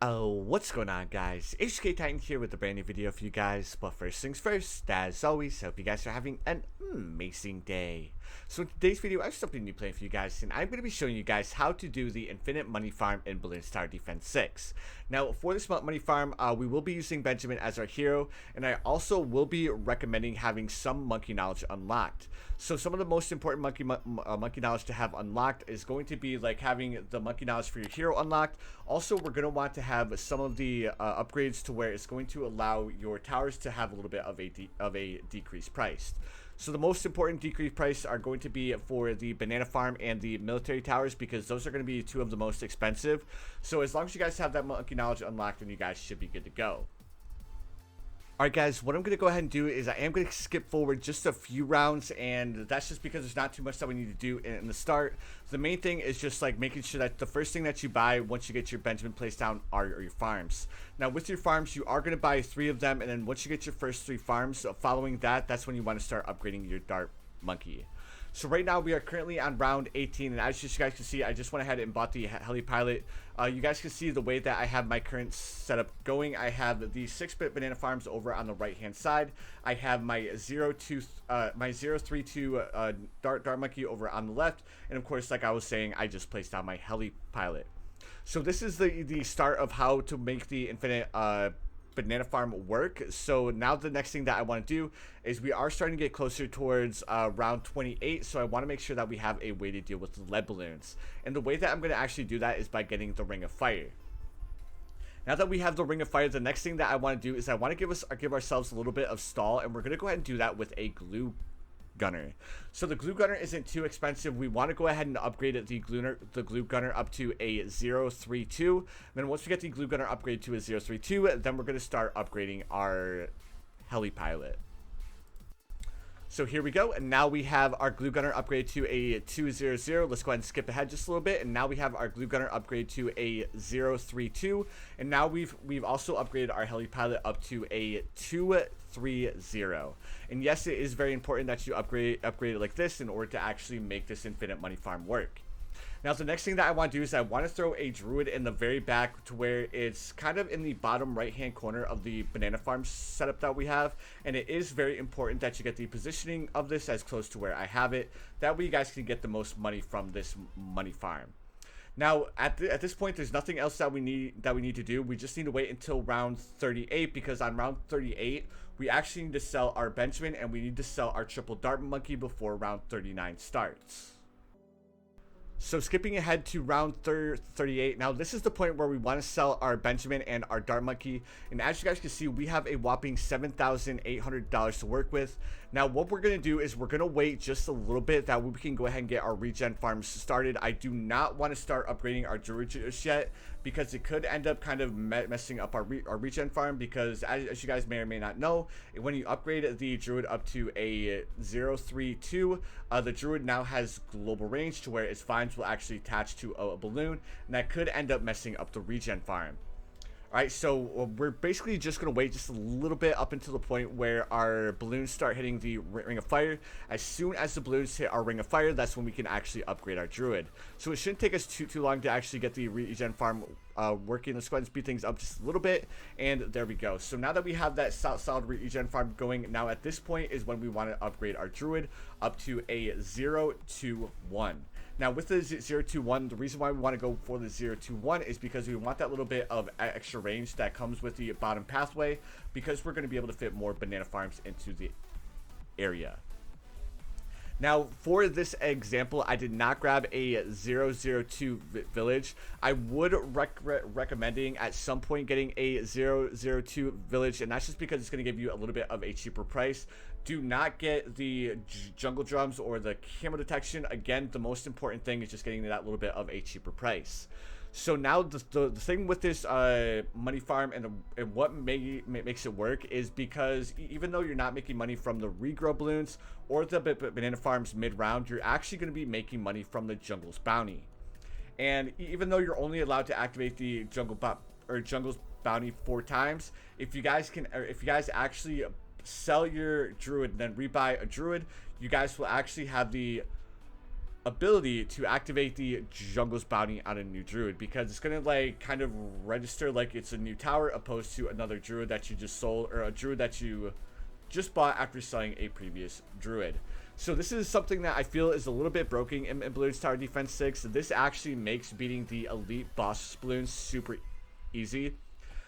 Oh, what's going on, guys? HK Titan here with a brand new video for you guys. But first things first, as always, hope you guys are having an amazing day. So in today's video, I have something new playing for you guys, and I'm going to be showing you guys how to do the infinite money farm in Bloons Tower Defense 6. Now, for this money farm, we will be using Benjamin as our hero, and I also will be recommending having some monkey knowledge unlocked. So some of the most important monkey knowledge to have unlocked is going to be like having the monkey knowledge for your hero unlocked. Also, we're going to want to have some of the upgrades to where it's going to allow your towers to have a little bit of a decreased price. So the most important decreased price are going to be for the banana farm and the military towers, because those are going to be two of the most expensive. So as long as you guys have that monkey knowledge unlocked, then you guys should be good to go. Alright guys, what I'm going to go ahead and do is I am going to skip forward just a few rounds, and that's just because there's not too much that we need to do in the start. The main thing is just like making sure that the first thing that you buy once you get your Benjamin placed down are your farms. Now with your farms, you are going to buy 3 of them, and then once you get your first 3 farms, following that, that's when you want to start upgrading your dart monkey. So right now we are currently on round 18, and as you guys can see, I just went ahead and bought the heli pilot. You guys can see the way that I have my current setup going. I have the 6-bit banana farms over on the right hand side. I have my 032 dart monkey over on the left, and of course, like I was saying, I just placed down my heli pilot. So this is the start of how to make the infinite banana farm work. So now the next thing that I want to do is we are starting to get closer towards round 28, so I want to make sure that we have a way to deal with the lead balloons, and the way that I'm going to actually do that is by getting the ring of fire. Now that we have the ring of fire, the next thing that I want to do is I want to give ourselves a little bit of stall, and we're going to go ahead and do that with a glue gunner. So the glue gunner isn't too expensive. We want to go ahead and upgrade the glue gunner up to a 032. Then once we get the glue gunner upgrade to a 032, then we're going to start upgrading our heli pilot. So here we go, and now we have our glue gunner upgrade to a 200. Let's go ahead and skip ahead just a little bit, and now we have our glue gunner upgrade to a 032, and now we've also upgraded our heli pilot up to a 230. And yes, it is very important that you upgrade it like this in order to actually make this infinite money farm work. Now the next thing that I want to do is I want to throw a druid in the very back to where it's kind of in the bottom right hand corner of the banana farm setup that we have, and it is very important that you get the positioning of this as close to where I have it. That way you guys can get the most money from this money farm. Now at this point, there's nothing else that we need to do. We just need to wait until round 38, because on round 38 we actually need to sell our Benjamin, and we need to sell our triple dart monkey before round 39 starts. So skipping ahead to round 38, now this is the point where we want to sell our Benjamin and our dart monkey, and as you guys can see, we have a whopping $7,800 to work with. Now what we're going to do is we're going to wait just a little bit, that way we can go ahead and get our regen farms started. I do not want to start upgrading our druid just yet, because it could end up kind of messing up our regen farm, because as you guys may or may not know, when you upgrade the druid up to a 032, the druid now has global range to where its vines will actually attach to a balloon, and that could end up messing up the regen farm. Alright, so we're basically just going to wait just a little bit up until the point where our balloons start hitting the ring of fire. As soon as the balloons hit our ring of fire, that's when we can actually upgrade our druid. So it shouldn't take us too long to actually get the regen farm working. Let's go ahead and speed things up just a little bit, and there we go. So now that we have that solid regen farm going, now at this point is when we want to upgrade our druid up to a 021. Now with the 021, the reason why we want to go for the 021 is because we want that little bit of extra range that comes with the bottom pathway, because we're going to be able to fit more banana farms into the area. Now, for this example, I did not grab a 002 village. I would recommending at some point getting a 002 village, and that's just because it's going to give you a little bit of a cheaper price. Do not get the jungle drums or the camo detection. Again, the most important thing is just getting that little bit of a cheaper price. So now the thing with this money farm and what makes it work is because even though you're not making money from the regrow balloons or the banana farms mid-round, you're actually going to be making money from the jungle's bounty. And even though you're only allowed to activate the jungle's bounty 4 times, if you guys actually sell your druid and then rebuy a druid, you guys will actually have the ability to activate the Jungle's Bounty on a new druid, because it's gonna like kind of register like it's a new tower opposed to another druid that you just sold, or a druid that you just bought after selling a previous druid. So this is something that I feel is a little bit broken in Bloons Tower Defense 6. This actually makes beating the Elite Boss Bloon super easy.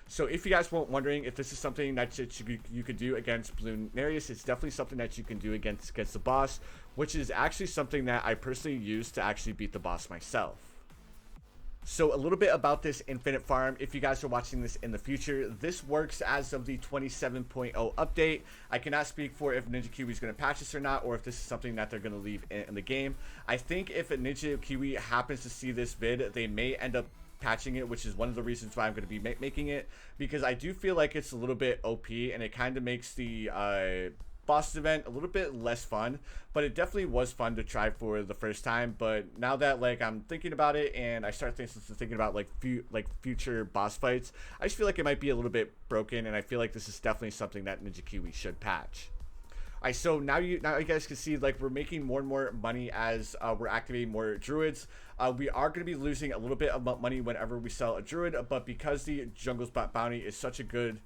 So if you guys weren't wondering if this is something that you could do against Bloonarius, it's definitely something that you can do against the boss, which is actually something that I personally use to actually beat the boss myself. So a little bit about this infinite farm. If you guys are watching this in the future, this works as of the 27.0 update. I cannot speak for if Ninja Kiwi is going to patch this or not, or if this is something that they're going to leave in the game. I think if Ninja Kiwi happens to see this vid, they may end up patching it, which is one of the reasons why I'm going to be making it, because I do feel like it's a little bit OP and it kind of makes the boss event a little bit less fun, but it definitely was fun to try for the first time. But now that like I'm thinking about it and I start thinking about like future boss fights, I just feel like it might be a little bit broken, and I feel like this is definitely something that Ninja Kiwi should patch. Alright, so now you guys can see like we're making more and more money as we're activating more druids. We are going to be losing a little bit of money whenever we sell a druid, but because the Jungle's Bounty is such a good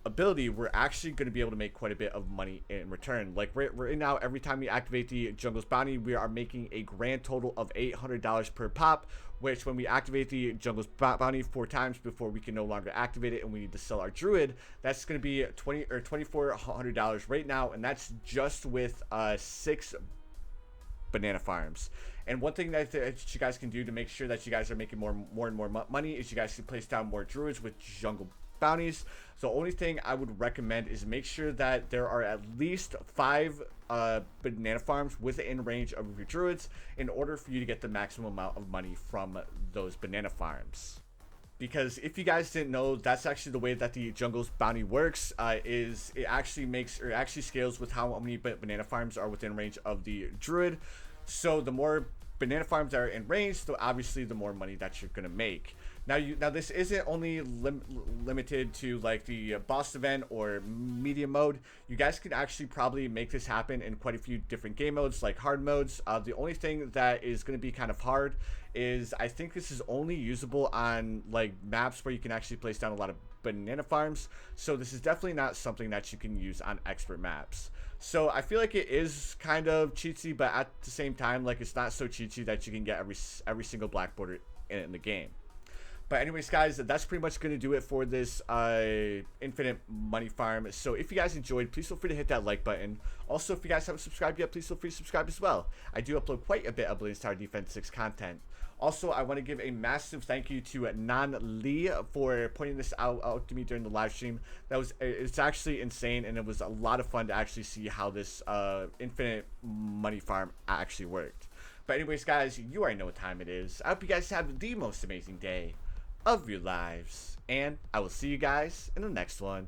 ability, we're actually going to be able to make quite a bit of money in return. Like right now, every time we activate the Jungle's Bounty, we are making a grand total of $800 per pop, which when we activate the Jungle's Bounty 4 times before we can no longer activate it and we need to sell our druid, that's going to be $2,400 right now, and that's just with 6 banana farms. And one thing that you guys can do to make sure that you guys are making more and more money is you guys can place down more druids with jungle bounties. So the only thing I would recommend is make sure that there are at least 5 banana farms within range of your druids in order for you to get the maximum amount of money from those banana farms. Because if you guys didn't know, that's actually the way that the Jungle's Bounty works. Is it actually scales with how many banana farms are within range of the druid. So the more banana farms are in range, so obviously the more money that you're gonna make. Now this isn't only limited to like the boss event or medium mode. You guys can actually probably make this happen in quite a few different game modes, like hard modes. The only thing that is going to be kind of hard is I think this is only usable on like maps where you can actually place down a lot of banana farms. So this is definitely not something that you can use on expert maps. So I feel like it is kind of cheatsy, but at the same time, like it's not so cheatsy that you can get every single black border in the game. But anyways, guys, that's pretty much going to do it for this infinite money farm. So if you guys enjoyed, please feel free to hit that like button. Also, if you guys haven't subscribed yet, please feel free to subscribe as well. I do upload quite a bit of Bloons Tower Defense 6 content. Also, I want to give a massive thank you to Nan Lee for pointing this out to me during the live stream. It's actually insane, and it was a lot of fun to actually see how this infinite money farm actually worked. But anyways, guys, you already know what time it is. I hope you guys have the most amazing day of your lives, and I will see you guys in the next one.